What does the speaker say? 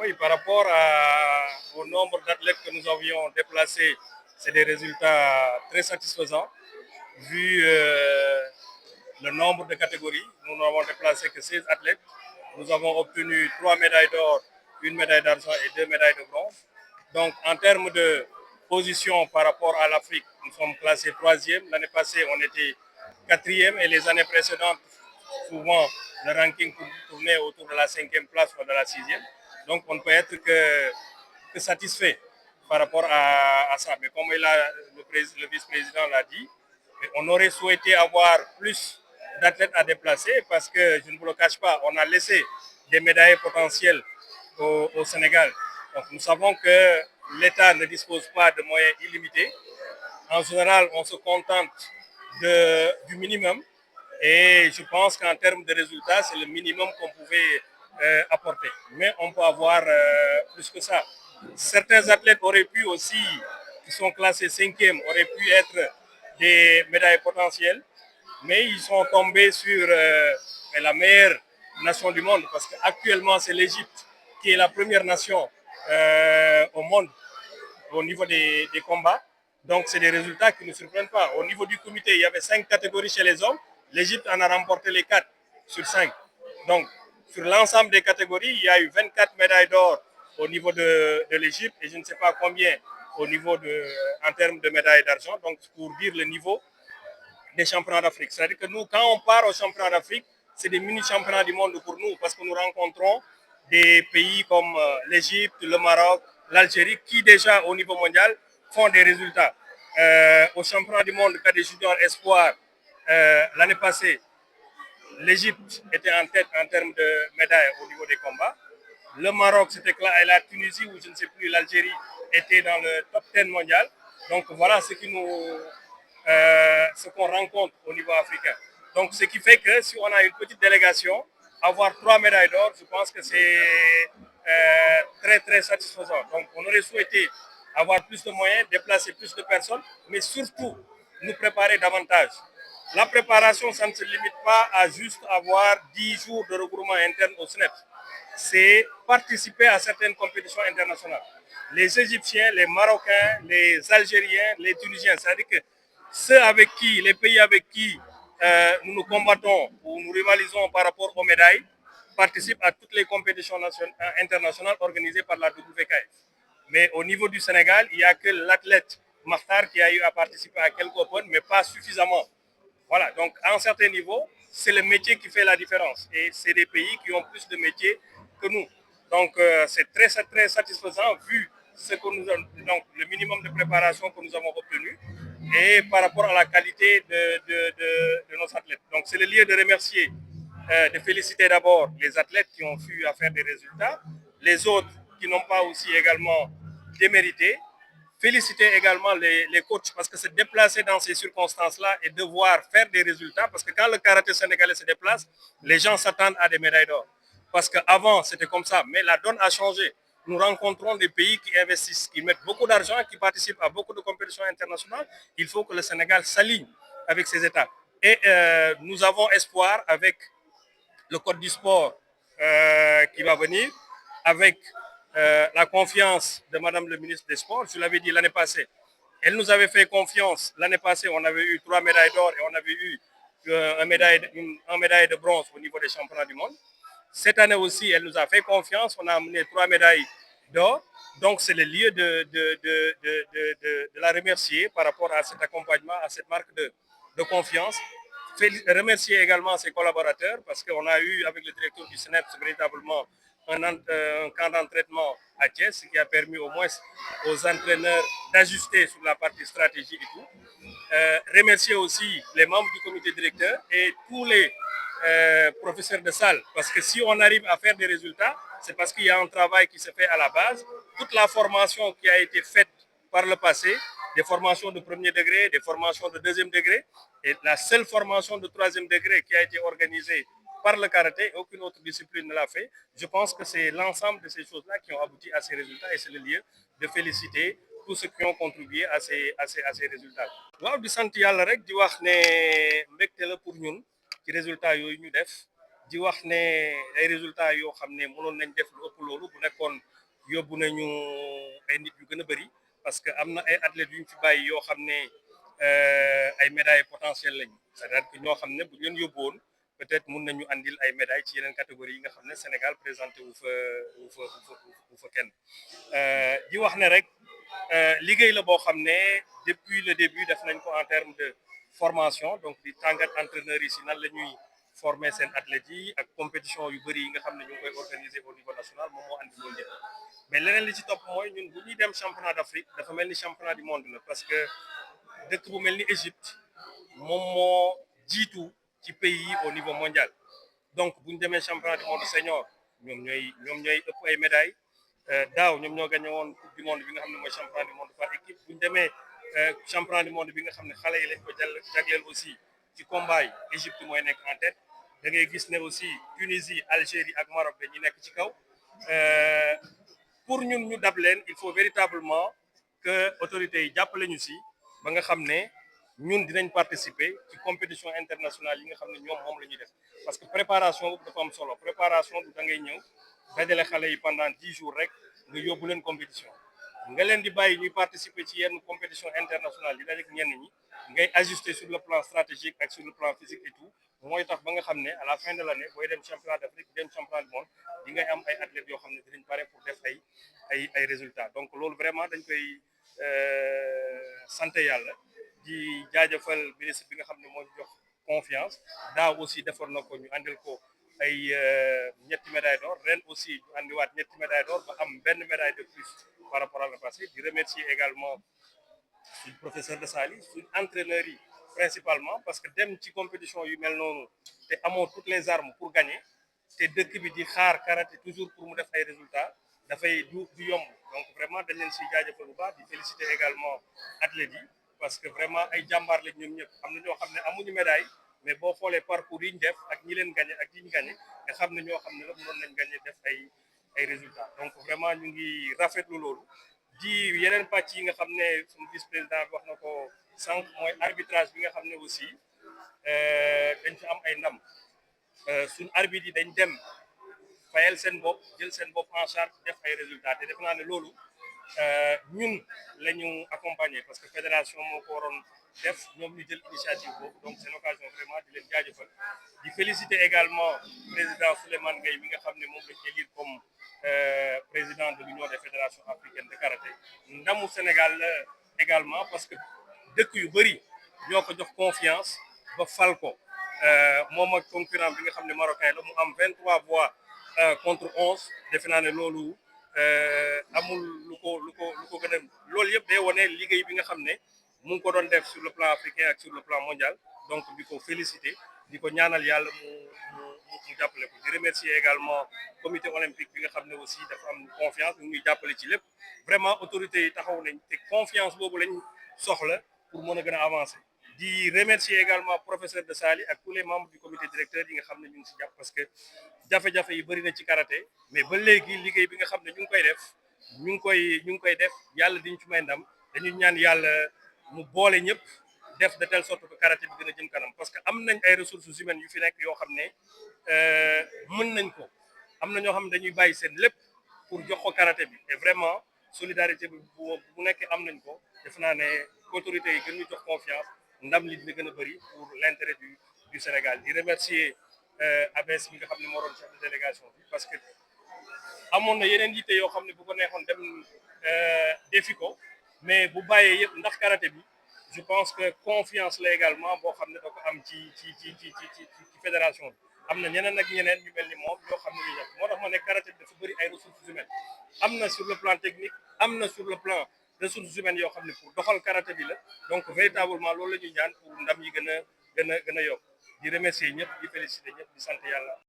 Oui, au nombre d'athlètes que nous avions déplacés, c'est des résultats très satisfaisants. Vu le nombre de catégories, nous n'avons déplacé que 16 athlètes. Nous avons obtenu 3 médailles d'or, une médaille d'argent et 2 médailles de bronze. Donc, en termes de position par rapport à l'Afrique, nous sommes classés troisième. L'année passée, on était quatrième et les années précédentes, souvent, le ranking tournait autour de la cinquième place ou de la sixième. Donc, on ne peut être que satisfait par rapport à ça. Mais comme le vice-président l'a dit, on aurait souhaité avoir plus d'athlètes à déplacer parce que, je ne vous le cache pas, on a laissé des médailles potentielles au Sénégal. Donc, nous savons que l'État ne dispose pas de moyens illimités. En général, on se contente du minimum. Et je pense qu'en termes de résultats, c'est le minimum qu'on pouvait apporter. Mais on peut avoir plus que ça. Certains athlètes auraient pu aussi, qui sont classés cinquième, auraient pu être des médailles potentielles, mais ils sont tombés sur la meilleure nation du monde, parce qu'actuellement, c'est l'Égypte qui est la première nation au monde au niveau des combats. Donc, c'est des résultats qui ne surprennent pas. Au niveau du comité, il y avait 5 catégories chez les hommes. L'Égypte en a remporté les 4 sur 5. Donc, sur l'ensemble des catégories, il y a eu 24 médailles d'or au niveau de l'Égypte et je ne sais pas combien en termes de médailles d'argent. Donc, pour dire le niveau des championnats d'Afrique. C'est-à-dire que nous, quand on part aux championnats d'Afrique, c'est des mini-championnats du monde pour nous parce que nous rencontrons des pays comme l'Égypte, le Maroc, l'Algérie qui déjà au niveau mondial font des résultats. Au championnat du monde cas des juniors espoirs, l'année passée, l'Égypte était en tête en termes de médailles au niveau des combats. Le Maroc, c'était et la Tunisie, ou je ne sais plus, l'Algérie était dans le top 10 mondial. Donc voilà ce qu'on rencontre au niveau africain. Donc ce qui fait que si on a une petite délégation, avoir 3 médailles d'or, je pense que c'est très très satisfaisant. Donc on aurait souhaité avoir plus de moyens, déplacer plus de personnes, mais surtout nous préparer davantage. La préparation, ça ne se limite pas à juste avoir 10 jours de regroupement interne au SNEP. C'est participer à certaines compétitions internationales. Les Égyptiens, les Marocains, les Algériens, les Tunisiens, c'est-à-dire que les pays avec qui nous nous combattons ou nous rivalisons par rapport aux médailles, participent à toutes les compétitions internationales organisées par la WKF. Mais au niveau du Sénégal, il n'y a que l'athlète Makhtar qui a eu à participer à quelques Open, mais pas suffisamment. Voilà, donc à un certain niveau, c'est le métier qui fait la différence. Et c'est des pays qui ont plus de métiers que nous. Donc c'est très, très satisfaisant vu le minimum de préparation que nous avons obtenu et par rapport à la qualité de nos athlètes. Donc c'est le lieu de remercier, de féliciter d'abord les athlètes qui ont pu faire des résultats, les autres qui n'ont pas aussi également démérité. Féliciter également les coachs parce que se déplacer dans ces circonstances-là et devoir faire des résultats, parce que quand le karaté sénégalais se déplace, les gens s'attendent à des médailles d'or. Parce qu'avant, c'était comme ça, mais la donne a changé. Nous rencontrons des pays qui investissent, qui mettent beaucoup d'argent, qui participent à beaucoup de compétitions internationales. Il faut que le Sénégal s'aligne avec ces États. Et nous avons espoir avec le code du sport qui va venir, avec la confiance de Madame le ministre des Sports. Je l'avais dit l'année passée. Elle nous avait fait confiance. L'année passée, on avait eu 3 médailles d'or et on avait eu un médaille de bronze au niveau des championnats du monde. Cette année aussi, elle nous a fait confiance. On a amené 3 médailles d'or. Donc, c'est le lieu de la remercier par rapport à cet accompagnement, à cette marque de confiance. Remercier également ses collaborateurs parce qu'on a eu avec le directeur du SNEPS véritablement un camp d'entraînement à Thiès, ce qui a permis au moins aux entraîneurs d'ajuster sur la partie stratégie et tout. Remercier aussi les membres du comité directeur et tous les professeurs de salle, parce que si on arrive à faire des résultats, c'est parce qu'il y a un travail qui se fait à la base. Toute la formation qui a été faite par le passé, des formations de premier degré, des formations de deuxième degré, et la seule formation de troisième degré qui a été organisée par le karaté, aucune autre discipline ne l'a fait. Je pense que c'est l'ensemble de ces choses-là qui ont abouti à ces résultats et c'est le lieu de féliciter tous ceux qui ont contribué à ces résultats. waaw di sant yàlla rek di wax ne mbégte la pour ñun ci résultats yooyu ñu def di wax ne ay résultats yoo xam ne mënoon nañ def lu ëpp loolu bu nekkoon yóbbu nañu ay nit yu gën a bëri parce que am na ay athlètes yu ñu fi bàyyi yoo xam ne ay médailles potentielles lañu c'est-à-dire que ñoo xam ne bu ñu leen yóbbuwoon peut-être mun nañu andil ay médailles ci yeneen catégories yi nga xam ne Sénégal présenté wu fa kenn di wax ne rek liggéey la boo xam ne depuis le début def nañ ko en termes de formation donc di tàngat entraîneurs yi si nan la ñuy former seen athlètes yi ak compétition yu bëri yi nga xam ne ñu ngi koy organiser au niveau national moom moo andi loolu yëpp mais leneen li ci topp mooy ñun bu ñuy dem championnat d'Afrique dafa mel ni championnat du monde la parce que dëkk bu mel ni Égypte moom moo jiitu ci pays yi au niveau mondial donc bu ñu demee championnat du monde senior ñoom ñooy ëpp ay médailles daaw ñoom ñoo gagné woon coupe du monde bi nga xam ne mooy championnat du monde par équipe bu ñu demee championnat du monde bi nga xam ne xale yi lañ ko jagleel aussi ci combat yi Égypte mooy nekk en tête da ngay gis ne aussi Tunisie Algérie ak Maroc dañuy nekk ci kaw pour ñun ñu dab leen il faut véritablement que autorités yi jàppale ñu si ba nga xam ne ñun dinañ participer ci compétition internationale yi nga xam ne ñoom moom la ñuy def parce que préparation boobu dafa am solo préparation du da ngay ñëw dajale xale yi pendant 10 jours rek nga yóbbu leen compétition nga leen di bàyyi ñuy participer ci yenn compétition internationale yi dajeek ñenn ñi ngay ajuster sur le plan stratégique ak sur le plan physique et tout mooy tax ba nga xam ne à la fin de l'année booy dem championnat d'Afrique dem championnat du monde di ngay am ay athlètes yoo xam ne dinañ pare pour def ay résultats donc loolu vraiment dañ koy sant yàlla di jaajëfal ministre bi nga xam ne moo jox confiance daaw aussi defar na ko ñu àndil ko ay ñetti médaille d'or ren aussi ñu àndiwaat ñetti médaille d'or ba am benn médaille de plus par rapport à la passé di remercier également suñ professeur de salle yi suñ entraîneurs yi principalement parce que dem ci compétition yu mel noonu te amoo toutes les armes pour gagner te dëkk bi di xaar karaté toujours pour mu def ay résultats dafay du yomb donc vraiment dañ leen si jaajëfal bu baax di féliciter également athlètes yi parce que vraiment ay jàmbaar lañ ñoom ñëpp am na ñoo xam ne amuñu médaille mais boo xoolee parcours yi ñu def ak ñi leen gagné ak yi ñu gagné nga xam ne ñoo xam ne la mënoon nañ gagné def ay résultats donc vraiment ñu ngi rafetlu loolu di yeneen pàcc yi nga xam ne suñu vice président bi wax na ko sànq mooy arbitrage bi nga xam ne aussi dañ ci am ay ndam suñu arbitre yi dañ dem fayal seen bopp jël seen bopp en charge def ay résultats te def naa ne loolu ñun la ñu accompagner parce que fédération moo ko waroon def ñoom ñu jël initiative boobu donc c'est l'occasion vraiment di leen jaajëfal di féliciter également président Souleymane Gueye mi nga xam ne moom lañ élire comme président de l'Union des fédérations africaines de karaté ndamu Sénégal également parce que dëkk yu bëri ñoo ko jox confiance ba fal ko moom ak concurrent bi nga xam ne marocain la mu am 23 voix contre 11 defe naa ne loolu amul lu ko gën a loolu yëpp day wane liggéey bi nga xam ne mu ngi ko doon def sur le plan africain ak sur le plan mondial donc di ko féliciter di ko ñaanal yàlla mu jàppale ko di remercier également comité olympique bi nga xam ne aussi dafa am confiance mu ngi jàppale ci lépp vraiment autorités yi taxaw nañ te confiance boobu lañ soxla pour mën a gën a avancer di remercier également professeur de Sali ak tous les membres du comité directeur yi nga xam ne ñu ngi si jàpp parce que jafe-jafe yi bëri na ci karaté mais ba léegi liggéey bi nga xam ne ñu ngi koy def yàlla diñ ci may ndam dañu ñaan yàlla mu boole ñëpp def de telle sorte que karaté bi gën a jëm kanam parce que am nañ ay ressources humaines yu fi nekk yoo xam ne mën nañ ko am na ñoo xam ne dañuy bàyyi seen lépp pour jox ko karaté bi et vraiment solidarité bi bu nekkee am nañ ko def naa ne autorités yi gën ñu jox confiance ndam li dina gën a bëri pour l'intérêt du Sénégal di remercier ABS mi nga xam ne moo doon chef de délégation bi parce que amoon na yeneen yitte yoo xam ne bu ko neexoon dem défi ko mais bu bàyyee yëpp ndax karaté bi je pense que confiance la également boo xam ne da ko am ci fédération bi am na ñeneen ak ñeneen ñu mel ni moom yoo xam ne ñu def moo tax ma ne karaté bi dafa bëri ay ressources humaines am na sur le plan technique am na sur le plan ressources humaines yoo xam ne pour doxal karaté bi la donc véritablement loolu la ñuy ñaan pour ndam yi gën a yokk di remercier ñëpp di féliciter ñëpp di sant yàlla